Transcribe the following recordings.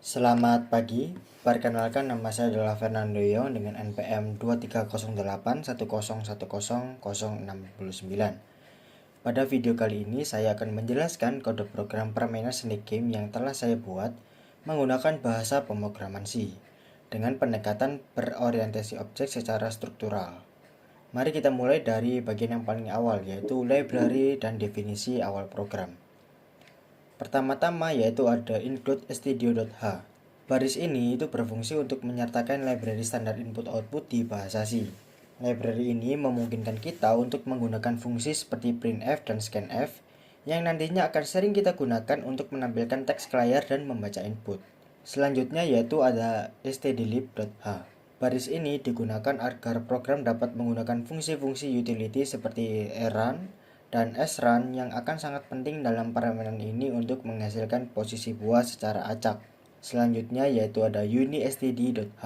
Selamat pagi, perkenalkan nama saya adalah Fernando Yong dengan NPM 230810101069. Pada video kali ini saya akan menjelaskan kode program permainan Snake Game yang telah saya buat menggunakan bahasa pemrograman C dengan pendekatan berorientasi objek secara struktural. Mari kita mulai dari bagian yang paling awal, yaitu library dan definisi awal program. Pertama-tama yaitu ada include stdio.h. Baris ini itu berfungsi untuk menyertakan library standar input-output di bahasa C. Library ini memungkinkan kita untuk menggunakan fungsi seperti printf dan scanf yang nantinya akan sering kita gunakan untuk menampilkan teks ke layar dan membaca input. Selanjutnya yaitu ada stdlib.h. Baris ini digunakan agar program dapat menggunakan fungsi-fungsi utility seperti run dan srun yang akan sangat penting dalam permainan ini untuk menghasilkan posisi buah secara acak. Selanjutnya yaitu ada unistd.h.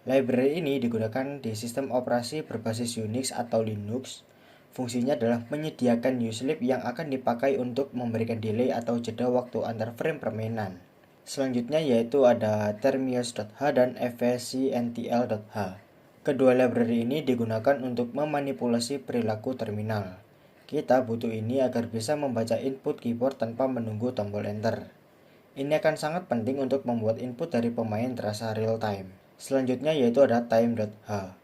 Library ini digunakan di sistem operasi berbasis Unix atau Linux. Fungsinya adalah menyediakan uslib yang akan dipakai untuk memberikan delay atau jeda waktu antar frame permainan. Selanjutnya yaitu ada termios.h dan fvcntl.h. Kedua library ini digunakan untuk memanipulasi perilaku terminal. Kita butuh ini agar bisa membaca input keyboard tanpa menunggu tombol enter. Ini akan sangat penting untuk membuat input dari pemain terasa real time. Selanjutnya yaitu ada time.h.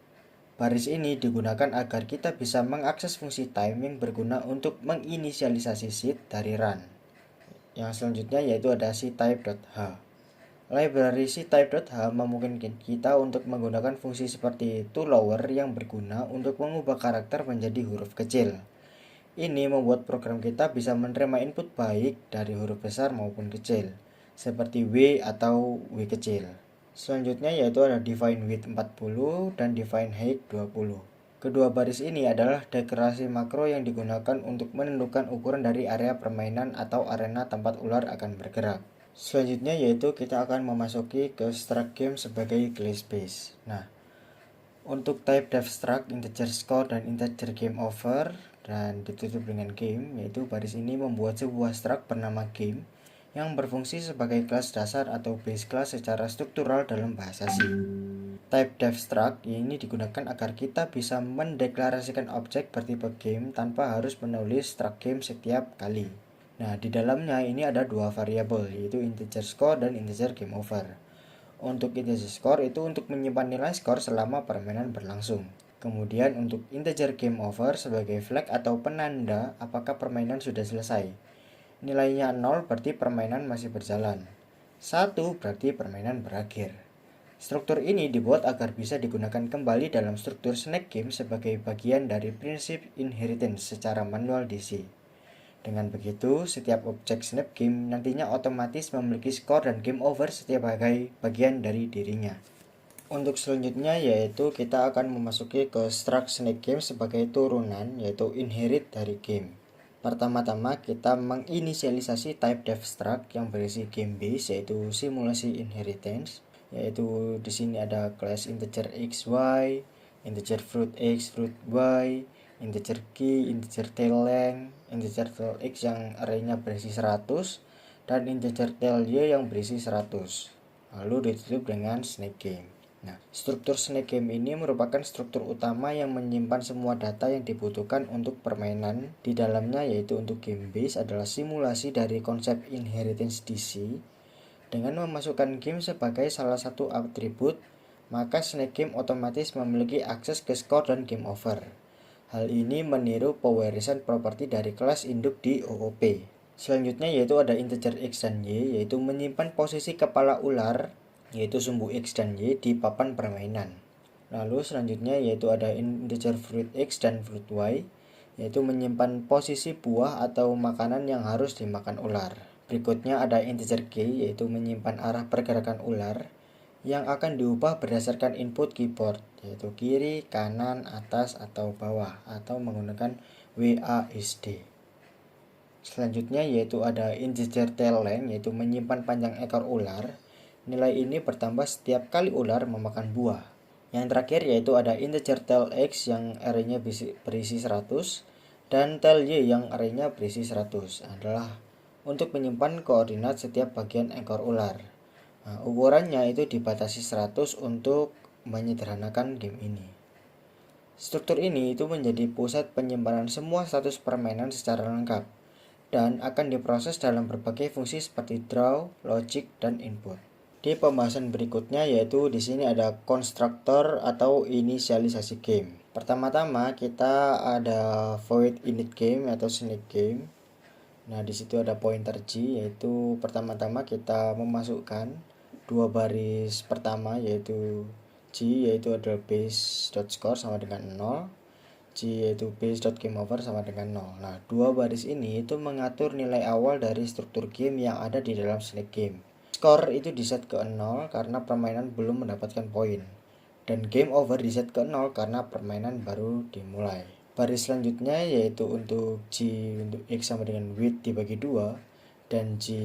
Baris ini digunakan agar kita bisa mengakses fungsi time yang berguna untuk menginisialisasi seed dari run. Yang selanjutnya yaitu ada ctype.h. Library ctype.h memungkinkan kita untuk menggunakan fungsi seperti toLower yang berguna untuk mengubah karakter menjadi huruf kecil. Ini membuat program kita bisa menerima input baik dari huruf besar maupun kecil, seperti W atau W kecil. Selanjutnya yaitu ada define width 40 dan define height 20. Kedua baris ini adalah deklarasi makro yang digunakan untuk menentukan ukuran dari area permainan atau arena tempat ular akan bergerak. Selanjutnya yaitu kita akan memasuki ke struct game sebagai class base. Nah, untuk type def struct, integer score, dan integer game over dan ditutup dengan game, yaitu baris ini membuat sebuah struct bernama game yang berfungsi sebagai kelas dasar atau base class secara struktural dalam bahasa C. Type def struct ini digunakan agar kita bisa mendeklarasikan objek bertipe game tanpa harus menulis struct game setiap kali. Nah, di dalamnya ini ada dua variabel, yaitu integer score dan integer game over. Untuk integer score itu untuk menyimpan nilai skor selama permainan berlangsung. Kemudian untuk integer game over sebagai flag atau penanda apakah permainan sudah selesai. Nilainya 0 berarti permainan masih berjalan. 1 berarti permainan berakhir. Struktur ini dibuat agar bisa digunakan kembali dalam struktur Snake Game sebagai bagian dari prinsip inheritance secara manual di C. Dengan begitu, setiap objek Snake Game nantinya otomatis memiliki skor dan game over setiap bagian dari dirinya. Untuk selanjutnya yaitu kita akan memasuki ke struct Snake Game sebagai turunan, yaitu inherit dari game. Pertama-tama kita menginisialisasi type def struct yang berisi game base, yaitu simulasi inheritance, yaitu di sini ada class integer x, y, integer fruit x, fruit y, integer key, integer tail length, integer tail x yang arraynya berisi 100 dan integer tail y yang berisi 100. Lalu ditutup dengan Snake Game. Nah, struktur Snake Game ini merupakan struktur utama yang menyimpan semua data yang dibutuhkan untuk permainan di dalamnya, yaitu untuk game base adalah simulasi dari konsep inheritance DC. Dengan memasukkan game sebagai salah satu atribut, maka Snake Game otomatis memiliki akses ke skor dan game over. Hal ini meniru pewarisan properti dari kelas induk di OOP. Selanjutnya yaitu ada integer x dan y, yaitu menyimpan posisi kepala ular, yaitu sumbu x dan y di papan permainan. Lalu selanjutnya yaitu ada integer fruit x dan fruit y, yaitu menyimpan posisi buah atau makanan yang harus dimakan ular. Berikutnya ada integer k, yaitu menyimpan arah pergerakan ular yang akan diubah berdasarkan input keyboard, yaitu kiri, kanan, atas, atau bawah, atau menggunakan WASD. Selanjutnya yaitu ada integer tail length, yaitu menyimpan panjang ekor ular. Nilai ini bertambah setiap kali ular memakan buah. Yang terakhir yaitu ada integer tail x yang arraynya berisi 100 dan tail y yang arraynya berisi 100 adalah untuk menyimpan koordinat setiap bagian ekor ular. Nah, ukurannya itu dibatasi 100 untuk menyederhanakan game ini. Struktur ini itu menjadi pusat penyimpanan semua status permainan secara lengkap dan akan diproses dalam berbagai fungsi seperti draw, logic, dan input. Di pembahasan berikutnya yaitu di sini ada konstruktor atau inisialisasi game. Pertama-tama kita ada void init game atau snake game. Nah, di situ ada pointer G, yaitu pertama-tama kita memasukkan dua baris pertama yaitu G yaitu adalah base.score sama dengan 0, G yaitu base.gameover sama dengan 0. Nah, dua baris ini itu mengatur nilai awal dari struktur game yang ada di dalam snake game. Skor itu diset ke 0 karena permainan belum mendapatkan poin, dan game over diset ke 0 karena permainan baru dimulai. Baris selanjutnya yaitu untuk G untuk X sama dengan width dibagi 2 dan G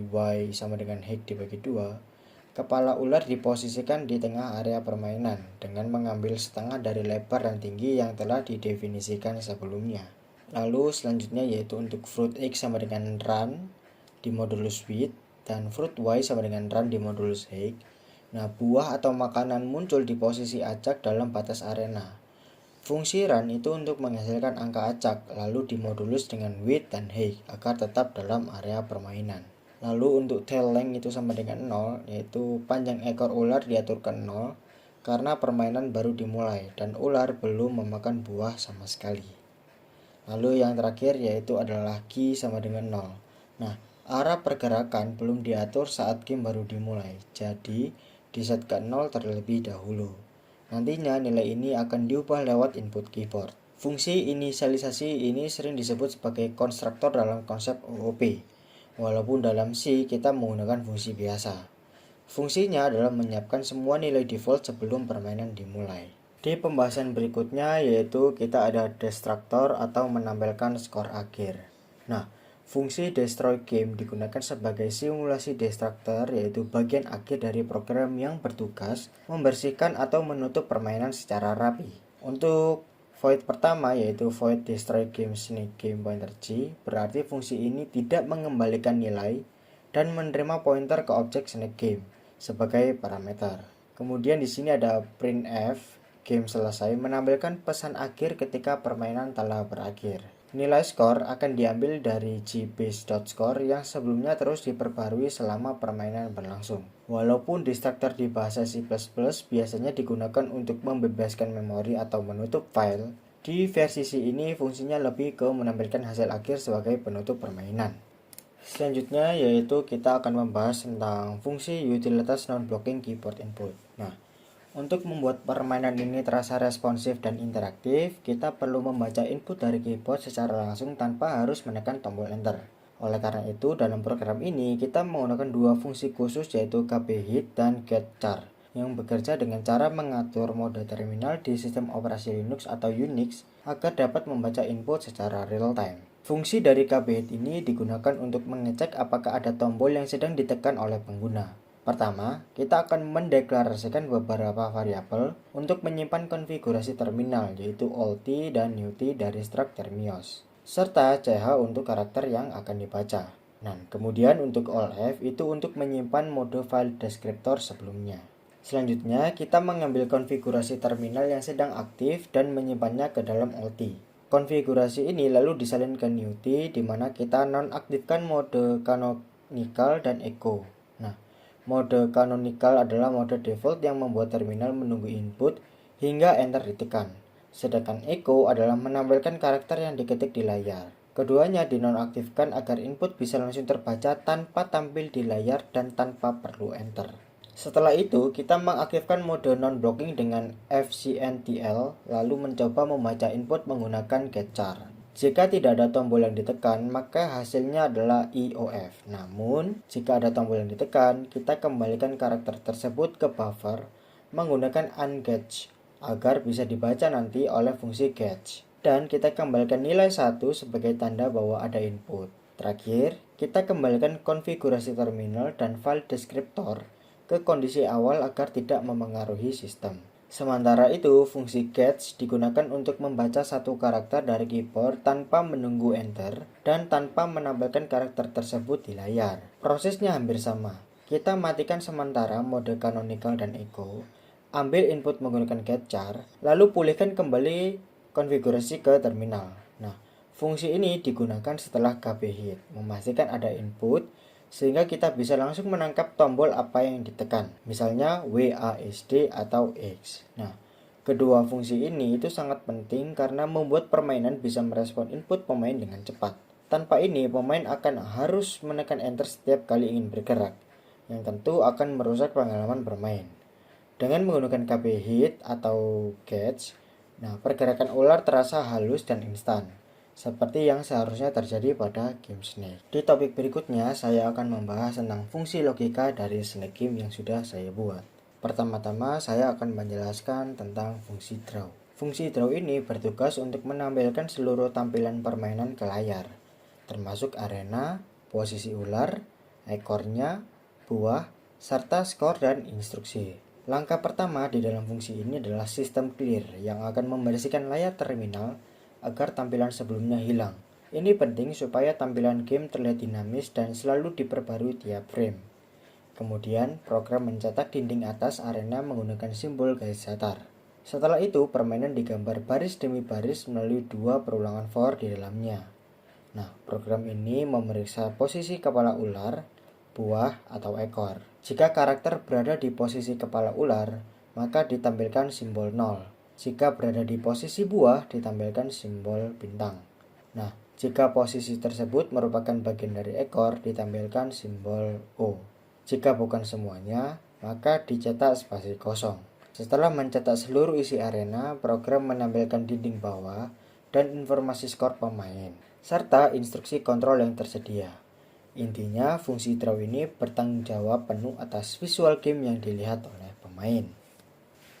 Y sama dengan height dibagi 2. Kepala ular diposisikan di tengah area permainan dengan mengambil setengah dari lebar dan tinggi yang telah didefinisikan sebelumnya. Lalu selanjutnya yaitu untuk fruit X sama dengan run di modulus width dan fruit Y sama dengan run di modulus height. Nah, buah atau makanan muncul di posisi acak dalam batas arena. Fungsi run itu untuk menghasilkan angka acak, lalu dimodulus dengan width dan height agar tetap dalam area permainan. Lalu untuk tail length itu sama dengan 0, yaitu panjang ekor ular diatur ke 0 karena permainan baru dimulai dan ular belum memakan buah sama sekali. Lalu yang terakhir yaitu adalah Q sama dengan 0. Nah, arah pergerakan belum diatur saat game baru dimulai, jadi diset ke 0 terlebih dahulu. Nantinya nilai ini akan diubah lewat input keyboard. Fungsi inisialisasi ini sering disebut sebagai konstruktor dalam konsep OOP, walaupun dalam C kita menggunakan fungsi biasa. Fungsinya adalah menyiapkan semua nilai default sebelum permainan dimulai. Di pembahasan berikutnya yaitu kita ada destructor atau menampilkan skor akhir. Nah, fungsi destroy game digunakan sebagai simulasi destructor, yaitu bagian akhir dari program yang bertugas membersihkan atau menutup permainan secara rapi. Untuk void pertama yaitu void destroy game snake game pointer G, berarti fungsi ini tidak mengembalikan nilai dan menerima pointer ke objek snake game sebagai parameter. Kemudian di sini ada printf game selesai menampilkan pesan akhir ketika permainan telah berakhir. Nilai skor akan diambil dari gbase.score yang sebelumnya terus diperbarui selama permainan berlangsung. Walaupun destructor di bahasa C++ biasanya digunakan untuk membebaskan memori atau menutup file, di versi C ini fungsinya lebih ke menampilkan hasil akhir sebagai penutup permainan. Selanjutnya yaitu kita akan membahas tentang fungsi utilitas non-blocking keyboard input. Nah, untuk membuat permainan ini terasa responsif dan interaktif, kita perlu membaca input dari keyboard secara langsung tanpa harus menekan tombol enter. Oleh karena itu, dalam program ini kita menggunakan dua fungsi khusus yaitu kbhit dan getchar yang bekerja dengan cara mengatur mode terminal di sistem operasi Linux atau Unix agar dapat membaca input secara real time. Fungsi dari kbhit ini digunakan untuk mengecek apakah ada tombol yang sedang ditekan oleh pengguna. Pertama, kita akan mendeklarasikan beberapa variabel untuk menyimpan konfigurasi terminal yaitu old dan new dari struct termios, serta ch untuk karakter yang akan dibaca. Nah, kemudian untuk allf itu untuk menyimpan mode file descriptor sebelumnya. Selanjutnya, kita mengambil konfigurasi terminal yang sedang aktif dan menyimpannya ke dalam old. Konfigurasi ini lalu disalin ke new di mana kita nonaktifkan mode canonical dan echo. Nah, mode canonical adalah mode default yang membuat terminal menunggu input hingga enter ditekan. Sedangkan echo adalah menampilkan karakter yang diketik di layar. Keduanya dinonaktifkan agar input bisa langsung terbaca tanpa tampil di layar dan tanpa perlu enter. Setelah itu, kita mengaktifkan mode non-blocking dengan fcntl, lalu mencoba membaca input menggunakan getchar. Jika tidak ada tombol yang ditekan, maka hasilnya adalah IOF. Namun, jika ada tombol yang ditekan, kita kembalikan karakter tersebut ke buffer menggunakan ungetch agar bisa dibaca nanti oleh fungsi getch. Dan kita kembalikan nilai 1 sebagai tanda bahwa ada input. Terakhir, kita kembalikan konfigurasi terminal dan file descriptor ke kondisi awal agar tidak memengaruhi sistem. Sementara itu, fungsi getch digunakan untuk membaca satu karakter dari keyboard tanpa menunggu enter dan tanpa menampilkan karakter tersebut di layar. Prosesnya hampir sama. Kita matikan sementara mode canonical dan echo, ambil input menggunakan getchar, lalu pulihkan kembali konfigurasi ke terminal. Nah, fungsi ini digunakan setelah KB hit, memastikan ada input sehingga kita bisa langsung menangkap tombol apa yang ditekan, misalnya WASD atau X. Nah, kedua fungsi ini itu sangat penting karena membuat permainan bisa merespon input pemain dengan cepat. Tanpa ini, pemain akan harus menekan enter setiap kali ingin bergerak, yang tentu akan merusak pengalaman bermain. Dengan menggunakan KB hit atau catch, pergerakan ular terasa halus dan instan, seperti yang seharusnya terjadi pada game Snake. Di topik berikutnya, saya akan membahas tentang fungsi logika dari Snake Game yang sudah saya buat. Pertama-tama, saya akan menjelaskan tentang fungsi draw. Fungsi draw ini bertugas untuk menampilkan seluruh tampilan permainan ke layar, termasuk arena, posisi ular, ekornya, buah, serta skor dan instruksi. Langkah pertama di dalam fungsi ini adalah sistem clear yang akan membersihkan layar terminal agar tampilan sebelumnya hilang. Ini penting supaya tampilan game terlihat dinamis dan selalu diperbarui tiap frame. Kemudian, program mencetak dinding atas arena menggunakan simbol garis datar. Setelah itu, permainan digambar baris demi baris melalui 2 perulangan for di dalamnya. Nah, program ini memeriksa posisi kepala ular, buah, atau ekor. Jika karakter berada di posisi kepala ular, maka ditampilkan simbol 0. Jika berada di posisi buah, ditampilkan simbol bintang. Nah, jika posisi tersebut merupakan bagian dari ekor, ditampilkan simbol O. Jika bukan semuanya, maka dicetak spasi kosong. Setelah mencetak seluruh isi arena, program menampilkan dinding bawah dan informasi skor pemain, serta instruksi kontrol yang tersedia. Intinya, fungsi draw ini bertanggung jawab penuh atas visual game yang dilihat oleh pemain.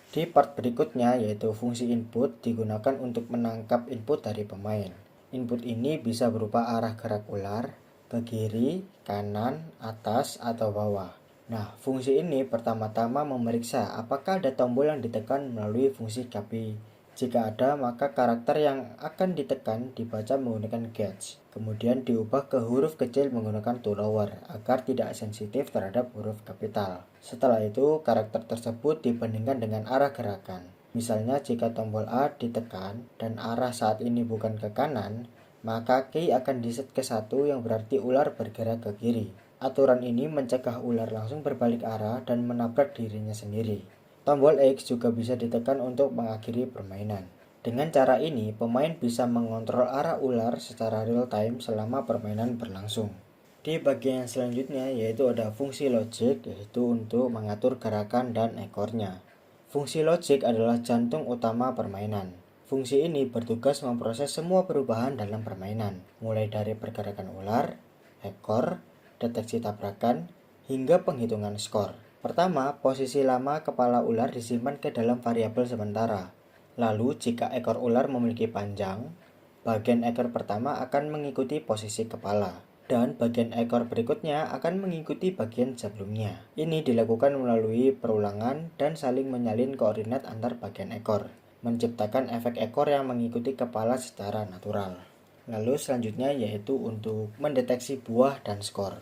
Di part berikutnya, yaitu fungsi input, digunakan untuk menangkap input dari pemain. Input ini bisa berupa arah gerak ular, ke kiri, kanan, atas, atau bawah. Nah, fungsi ini pertama-tama memeriksa apakah ada tombol yang ditekan melalui fungsi copy. Jika ada, maka karakter yang akan ditekan dibaca menggunakan gauge, kemudian diubah ke huruf kecil menggunakan to lower agar tidak sensitif terhadap huruf kapital. Setelah itu, karakter tersebut dibandingkan dengan arah gerakan. Misalnya, jika tombol A ditekan dan arah saat ini bukan ke kanan, maka key akan diset ke 1 yang berarti ular bergerak ke kiri. Aturan ini mencegah ular langsung berbalik arah dan menabrak dirinya sendiri. Tombol X juga bisa ditekan untuk mengakhiri permainan. Dengan cara ini, pemain bisa mengontrol arah ular secara real time selama permainan berlangsung. Di bagian selanjutnya yaitu ada fungsi logic, yaitu untuk mengatur gerakan dan ekornya. Fungsi logic adalah jantung utama permainan. Fungsi ini bertugas memproses semua perubahan dalam permainan, mulai dari pergerakan ular, ekor, deteksi tabrakan, hingga penghitungan skor. Pertama, posisi lama kepala ular disimpan ke dalam variabel sementara. Lalu, jika ekor ular memiliki panjang, bagian ekor pertama akan mengikuti posisi kepala, dan bagian ekor berikutnya akan mengikuti bagian sebelumnya. Ini dilakukan melalui perulangan dan saling menyalin koordinat antar bagian ekor, menciptakan efek ekor yang mengikuti kepala secara natural. Lalu selanjutnya yaitu untuk mendeteksi buah dan skor.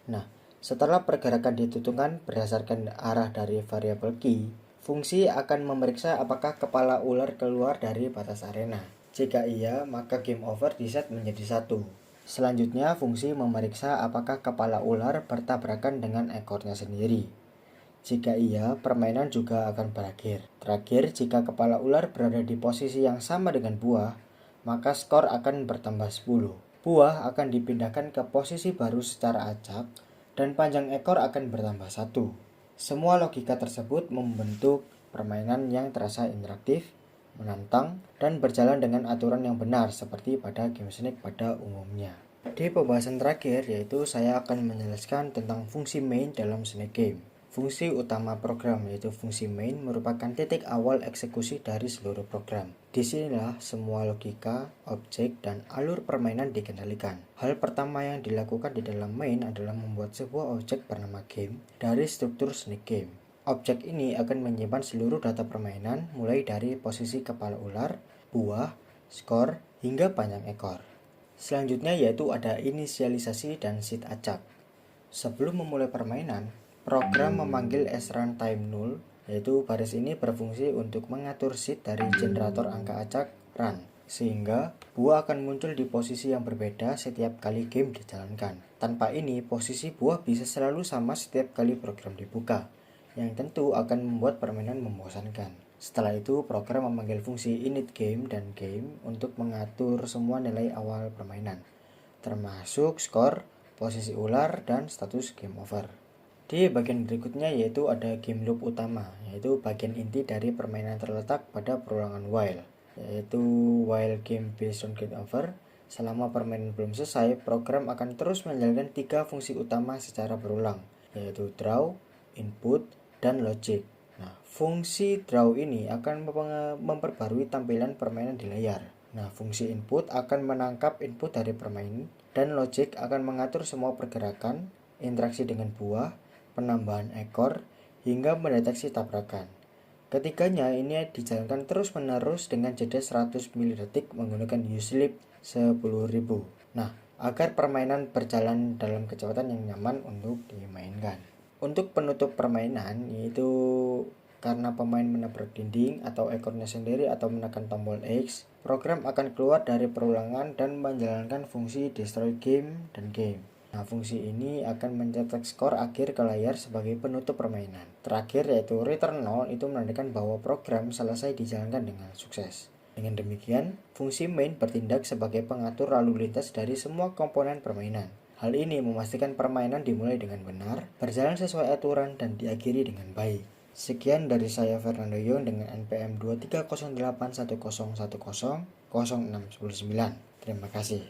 Nah, setelah pergerakan ditentukan berdasarkan arah dari variabel key, fungsi akan memeriksa apakah kepala ular keluar dari batas arena. Jika iya, maka game over diset menjadi 1. Selanjutnya, fungsi memeriksa apakah kepala ular bertabrakan dengan ekornya sendiri. Jika iya, permainan juga akan berakhir. Terakhir, jika kepala ular berada di posisi yang sama dengan buah, maka skor akan bertambah 10. Buah akan dipindahkan ke posisi baru secara acak, dan panjang ekor akan bertambah 1. Semua logika tersebut membentuk permainan yang terasa interaktif, menantang, dan berjalan dengan aturan yang benar seperti pada game Snake pada umumnya. Di pembahasan terakhir yaitu saya akan menjelaskan tentang fungsi main dalam Snake Game. Fungsi utama program yaitu fungsi main merupakan titik awal eksekusi dari seluruh program. Disinilah semua logika, objek, dan alur permainan dikendalikan. Hal pertama yang dilakukan di dalam main adalah membuat sebuah objek bernama game dari struktur Snake Game. Objek ini akan menyimpan seluruh data permainan mulai dari posisi kepala ular, buah, skor, hingga panjang ekor. Selanjutnya yaitu ada inisialisasi dan seed acak. Sebelum memulai permainan, program memanggil sRuntime null, yaitu baris ini berfungsi untuk mengatur seed dari generator angka acak run, sehingga buah akan muncul di posisi yang berbeda setiap kali game dijalankan. Tanpa ini, posisi buah bisa selalu sama setiap kali program dibuka, yang tentu akan membuat permainan membosankan. Setelah itu, program memanggil fungsi initGame dan game untuk mengatur semua nilai awal permainan, termasuk skor, posisi ular, dan status game over. Di bagian berikutnya yaitu ada game loop utama, yaitu bagian inti dari permainan terletak pada perulangan while, yaitu while game based on game over. Selama permainan belum selesai, program akan terus menjalankan 3 fungsi utama secara berulang, yaitu draw, input, dan logic. Nah, fungsi draw ini akan memperbarui tampilan permainan di layar. Nah, fungsi input akan menangkap input dari permain, dan logic akan mengatur semua pergerakan, interaksi dengan buah, penambahan ekor, hingga mendeteksi tabrakan. Ketiganya ini dijalankan terus-menerus dengan jeda 100 milidetik menggunakan uslip 10.000. Nah, agar permainan berjalan dalam kecepatan yang nyaman untuk dimainkan. Untuk penutup permainan, yaitu karena pemain menabrak dinding atau ekornya sendiri atau menekan tombol X, program akan keluar dari perulangan dan menjalankan fungsi destroy game dan game. Nah, fungsi ini akan mencetak skor akhir ke layar sebagai penutup permainan. Terakhir yaitu return 0 itu menandakan bahwa program selesai dijalankan dengan sukses. Dengan demikian, fungsi main bertindak sebagai pengatur lalu lintas dari semua komponen permainan. Hal ini memastikan permainan dimulai dengan benar, berjalan sesuai aturan, dan diakhiri dengan baik. Sekian dari saya Fernando Yon dengan NPM 230810100699. Terima kasih.